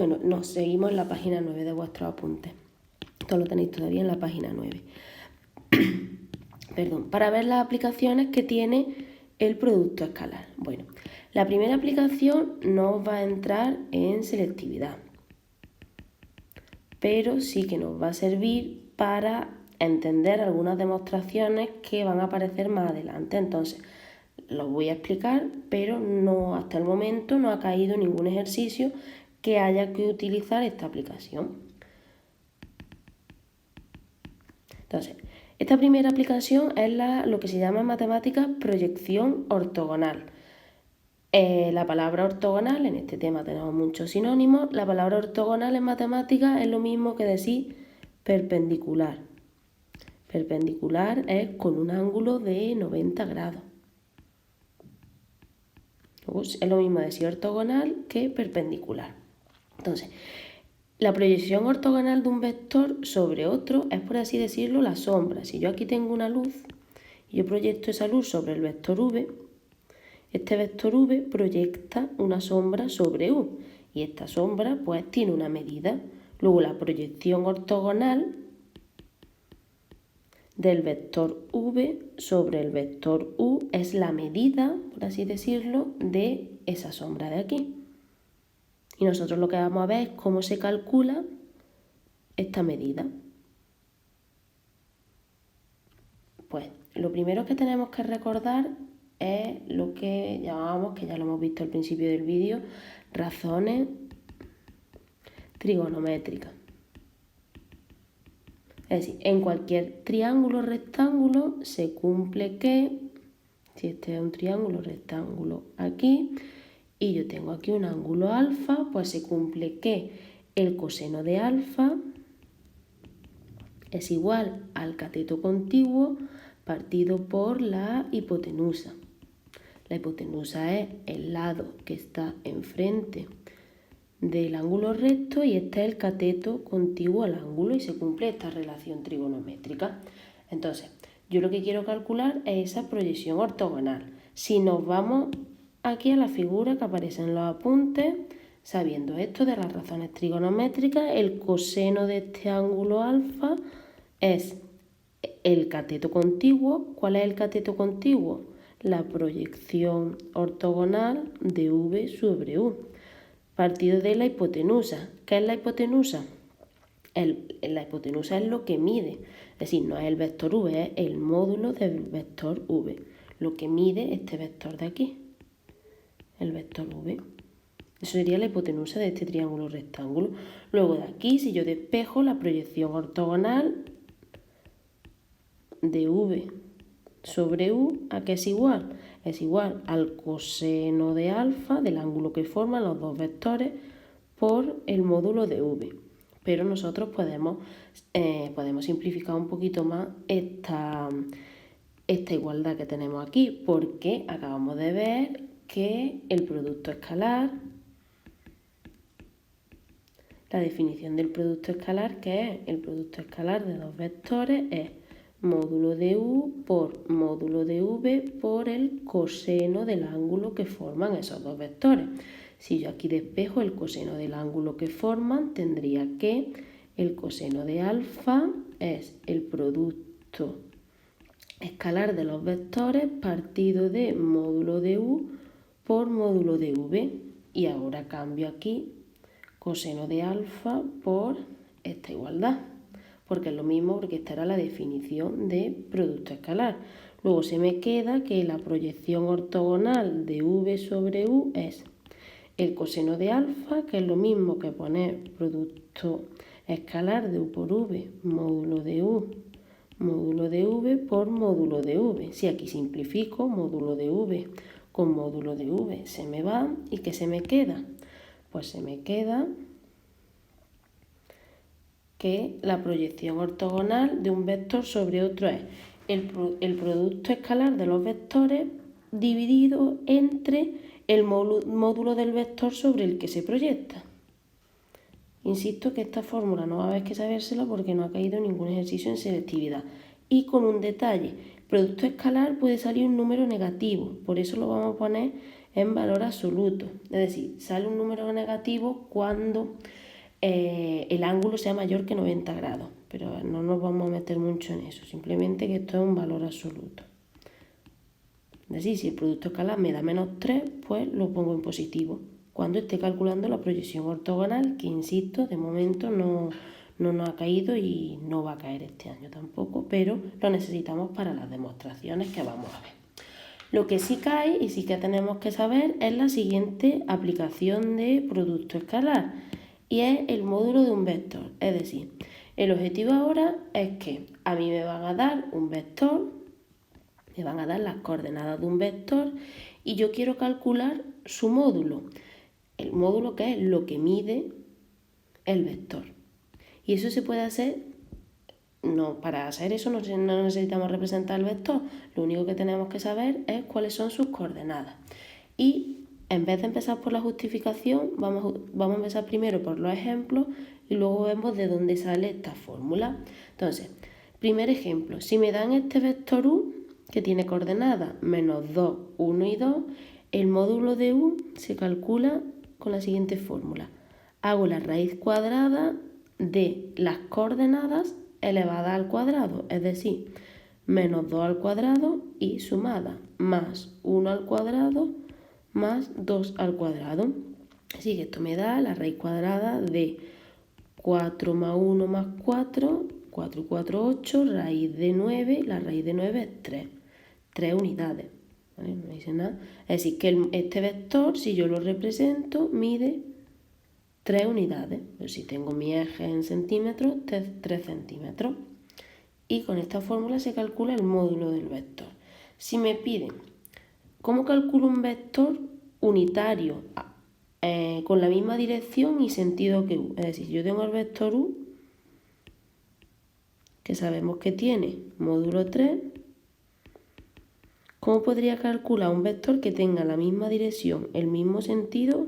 Bueno, no, seguimos en la página 9 de vuestros apuntes. Esto lo tenéis todavía en la página 9. Perdón, para ver las aplicaciones que tiene el producto escalar. Bueno, la primera aplicación no va a entrar en selectividad, pero sí que nos va a servir para entender algunas demostraciones que van a aparecer más adelante. Entonces, los voy a explicar, pero no, hasta el momento no ha caído ningún ejercicio que haya que utilizar esta aplicación. Entonces, esta primera aplicación es lo que se llama en matemáticas proyección ortogonal. La palabra ortogonal, en este tema tenemos muchos sinónimos. La palabra ortogonal en matemáticas es lo mismo que decir perpendicular. Perpendicular es con un ángulo de 90 grados. Es lo mismo decir ortogonal que perpendicular. Entonces, la proyección ortogonal de un vector sobre otro es, por así decirlo, la sombra. Si yo aquí tengo una luz y yo proyecto esa luz sobre el vector v, este vector v proyecta una sombra sobre u y esta sombra pues tiene una medida. Luego la proyección ortogonal del vector v sobre el vector u es la medida, por así decirlo, de esa sombra de aquí. Y nosotros lo que vamos a ver es cómo se calcula esta medida. Pues lo primero que tenemos que recordar es lo que llamábamos, que ya lo hemos visto al principio del vídeo, razones trigonométricas. Es decir, en cualquier triángulo rectángulo se cumple que, si este es un triángulo rectángulo aquí, y yo tengo aquí un ángulo alfa, pues se cumple que el coseno de alfa es igual al cateto contiguo partido por la hipotenusa. La hipotenusa es el lado que está enfrente del ángulo recto y este es el cateto contiguo al ángulo y se cumple esta relación trigonométrica. Entonces, yo lo que quiero calcular es esa proyección ortogonal. Si nos vamos aquí a la figura que aparece en los apuntes, sabiendo esto de las razones trigonométricas, el coseno de este ángulo alfa es el cateto contiguo. ¿Cuál es el cateto contiguo? La proyección ortogonal de v sobre u, partido de la hipotenusa. ¿Qué es la hipotenusa? La hipotenusa es lo que mide, es decir, no es el vector v, es el módulo del vector v, lo que mide este vector de aquí, el vector v. Eso sería la hipotenusa de este triángulo rectángulo. Luego de aquí, si yo despejo la proyección ortogonal de v sobre u, ¿a qué es igual? Es igual al coseno de alfa del ángulo que forman los dos vectores por el módulo de v. Pero nosotros podemos simplificar un poquito más esta igualdad que tenemos aquí, porque acabamos de ver que el producto escalar, la definición del producto escalar, que es el producto escalar de dos vectores, es módulo de u por módulo de v por el coseno del ángulo que forman esos dos vectores. Si yo aquí despejo el coseno del ángulo que forman, tendría que el coseno de alfa es el producto escalar de los vectores partido de módulo de u por módulo de v. Y ahora cambio aquí coseno de alfa por esta igualdad, porque es lo mismo, porque esta era la definición de producto escalar. Luego se me queda que la proyección ortogonal de v sobre u es el coseno de alfa, que es lo mismo que poner producto escalar de u por v, módulo de u, módulo de v por módulo de v. Si aquí simplifico, módulo de v con módulo de v se me va, ¿y qué se me queda? Pues se me queda que la proyección ortogonal de un vector sobre otro es el producto escalar de los vectores dividido entre el módulo del vector sobre el que se proyecta. Insisto que esta fórmula no va a haber que sabérsela porque no ha caído ningún ejercicio en selectividad. Y con un detalle, el producto escalar puede salir un número negativo, por eso lo vamos a poner en valor absoluto. Es decir, sale un número negativo cuando el ángulo sea mayor que 90 grados. Pero no nos vamos a meter mucho en eso, simplemente que esto es un valor absoluto. Es decir, si el producto escalar me da -3, pues lo pongo en positivo cuando esté calculando la proyección ortogonal, que insisto, de momento no nos ha caído y no va a caer este año tampoco, pero lo necesitamos para las demostraciones que vamos a ver. Lo que sí cae y sí que tenemos que saber es la siguiente aplicación de producto escalar, y es el módulo de un vector. Es decir, el objetivo ahora es que a mí me van a dar un vector, me van a dar las coordenadas de un vector y yo quiero calcular su módulo. El módulo, que es lo que mide el vector. Y eso se puede hacer, para hacer eso no necesitamos representar el vector, lo único que tenemos que saber es cuáles son sus coordenadas. Y en vez de empezar por la justificación, vamos a empezar primero por los ejemplos y luego vemos de dónde sale esta fórmula. Entonces, primer ejemplo, si me dan este vector u, que tiene coordenadas -2, 1 y 2, el módulo de u se calcula con la siguiente fórmula. Hago la raíz cuadrada de las coordenadas elevada al cuadrado, es decir, -2 al cuadrado y sumada, más 1 al cuadrado más 2 al cuadrado. Así que esto me da la raíz cuadrada de 4 más 1 más 4, 4 y 4, 8, raíz de 9, la raíz de 9 es 3 unidades. ¿Vale? No dice nada. Es decir, que este vector, si yo lo represento, mide 3 unidades. Pero si tengo mi eje en centímetros, 3 centímetros. Y con esta fórmula se calcula el módulo del vector. Si me piden cómo calculo un vector unitario con la misma dirección y sentido que u, es decir, yo tengo el vector u, que sabemos que tiene módulo 3, ¿cómo podría calcular un vector que tenga la misma dirección, el mismo sentido,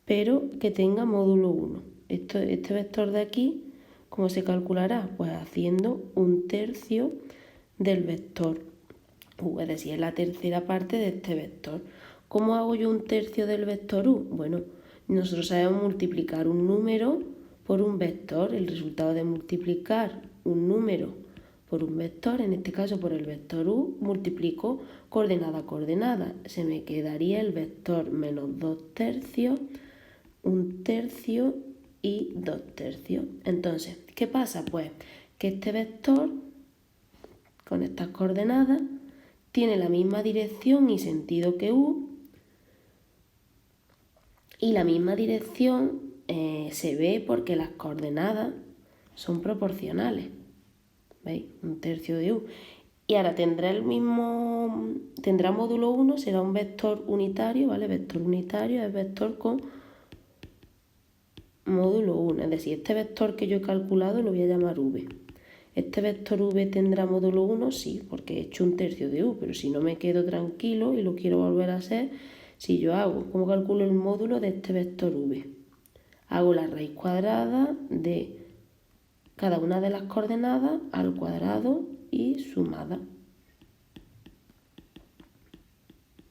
pero que tenga módulo 1? Este vector de aquí, ¿cómo se calculará? Pues haciendo 1/3 del vector u, es decir, es la tercera parte de este vector. ¿Cómo hago yo 1/3 del vector u? Bueno, nosotros sabemos multiplicar un número por un vector. El resultado de multiplicar un número por un vector, en este caso por el vector u, multiplico coordenada a coordenada. Se me quedaría el vector -2/3, 1/3 y 2/3. Entonces, ¿qué pasa? Pues que este vector, con estas coordenadas, tiene la misma dirección y sentido que u, y la misma dirección se ve porque las coordenadas son proporcionales. ¿Veis? 1/3 de u. Y ahora tendrá módulo 1, será un vector unitario, ¿vale? Vector unitario es vector con módulo 1. Es decir, este vector que yo he calculado lo voy a llamar v. ¿Este vector v tendrá módulo 1? Sí, porque he hecho 1/3 de u, pero si no me quedo tranquilo y lo quiero volver a hacer, si yo hago, ¿cómo calculo el módulo de este vector v? Hago la raíz cuadrada de cada una de las coordenadas al cuadrado y sumada.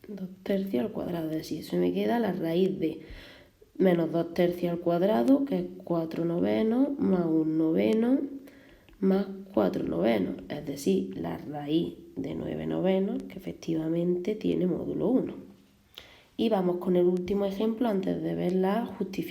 2/3 al cuadrado, es decir, eso me queda la raíz de -2/3 al cuadrado, que es 4/9, más 1/9, más 4/9, es decir, la raíz de 9/9, que efectivamente tiene módulo 1. Y vamos con el último ejemplo antes de ver la justificación.